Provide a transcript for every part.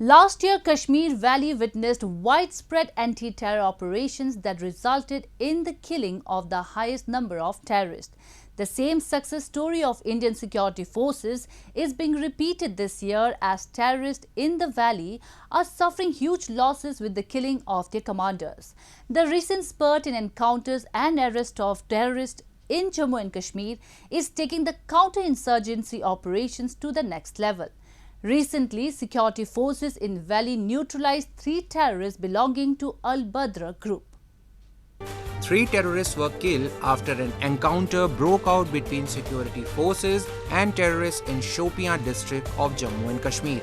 Last year, Kashmir Valley witnessed widespread anti-terror operations that resulted in the killing of the highest number of terrorists. The same success story of Indian security forces is being repeated this year as terrorists in the valley are suffering huge losses with the killing of their commanders. The recent spurt in encounters and arrest of terrorists in Jammu and Kashmir is taking the counter-insurgency operations to the next level. Recently, security forces in Valley neutralized 3 terrorists belonging to Al-Badr group. 3 terrorists were killed after an encounter broke out between security forces and terrorists in Shopian district of Jammu and Kashmir.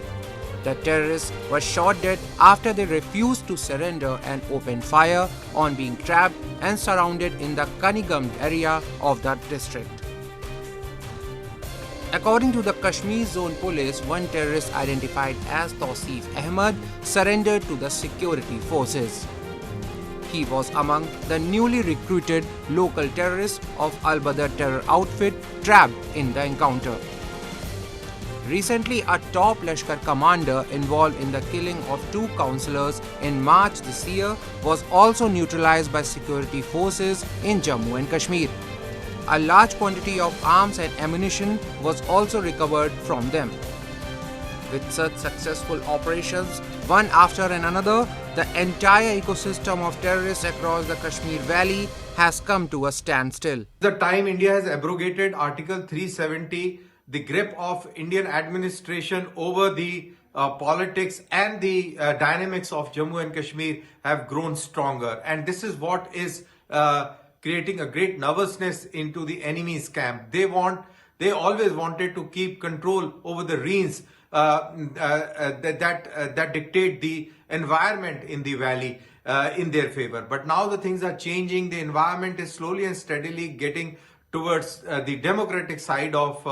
The terrorists were shot dead after they refused to surrender and opened fire on being trapped and surrounded in the Kanigam area of that district. According to the Kashmir Zone Police, one terrorist identified as Tausif Ahmed surrendered to the security forces. He was among the newly recruited local terrorists of Al-Badr terror outfit trapped in the encounter. Recently, a top Lashkar commander involved in the killing of 2 councillors in March this year was also neutralized by security forces in Jammu and Kashmir. A large quantity of arms and ammunition was also recovered from them. With such successful operations, one after another, the entire ecosystem of terrorists across the Kashmir Valley has come to a standstill. The time India has abrogated Article 370, the grip of Indian administration over the politics and the dynamics of Jammu and Kashmir have grown stronger. And this is what is creating a great nervousness into the enemy's camp. They always wanted to keep control over the reins that dictate the environment in the valley in their favor. But now the things are changing. The environment is slowly and steadily getting towards the democratic side of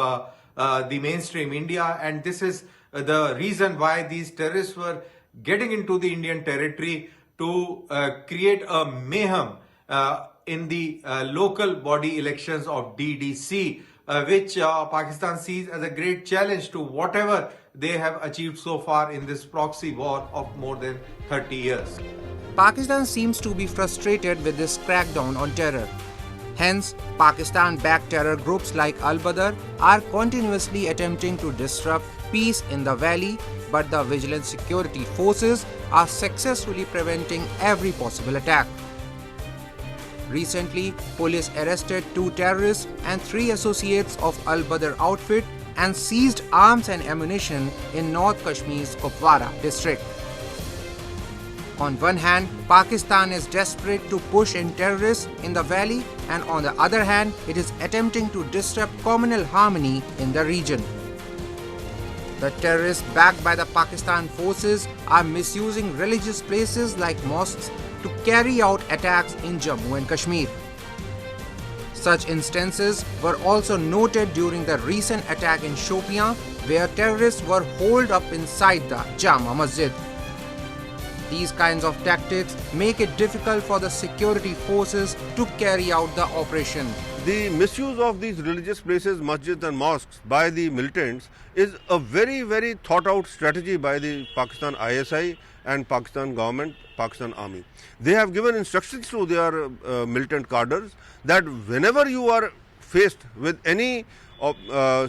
the mainstream India, and this is the reason why these terrorists were getting into the Indian territory to create a mayhem in the local body elections of DDC, which Pakistan sees as a great challenge to whatever they have achieved so far in this proxy war of more than 30 years. Pakistan seems to be frustrated with this crackdown on terror. Hence, Pakistan-backed terror groups like Al-Badr are continuously attempting to disrupt peace in the valley, but the vigilant security forces are successfully preventing every possible attack. Recently, police arrested 2 terrorists and 3 associates of Al-Badr outfit and seized arms and ammunition in North Kashmir's Kupwara district. On one hand, Pakistan is desperate to push in terrorists in the valley, and on the other hand, it is attempting to disrupt communal harmony in the region. The terrorists backed by the Pakistan forces are misusing religious places like mosques to carry out attacks in Jammu and Kashmir. Such instances were also noted during the recent attack in Shopian, where terrorists were holed up inside the Jama Masjid. These kinds of tactics make it difficult for the security forces to carry out the operation. The misuse of these religious places, masjids and mosques by the militants is a very, very thought out strategy by the Pakistan ISI and Pakistan government, Pakistan army. They have given instructions to their militant cadres that whenever you are faced with any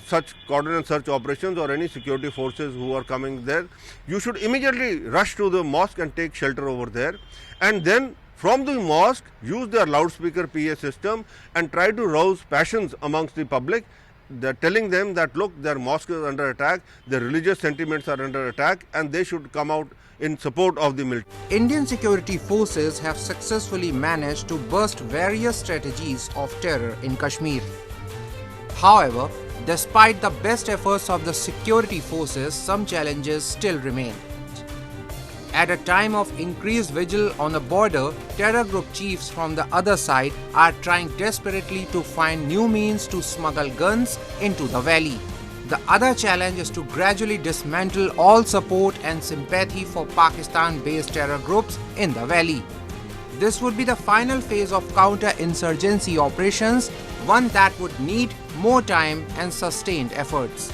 such cordon and search operations or any security forces who are coming there, you should immediately rush to the mosque and take shelter over there, and then from the mosque use their loudspeaker PA system and try to rouse passions amongst the public. They're telling them that look, their mosque is under attack, their religious sentiments are under attack, and they should come out in support of the military. Indian security forces have successfully managed to burst various strategies of terror in Kashmir. However, despite the best efforts of the security forces, some challenges still remain. At a time of increased vigil on the border, terror group chiefs from the other side are trying desperately to find new means to smuggle guns into the valley. The other challenge is to gradually dismantle all support and sympathy for Pakistan-based terror groups in the valley. This would be the final phase of counter-insurgency operations, one that would need more time and sustained efforts.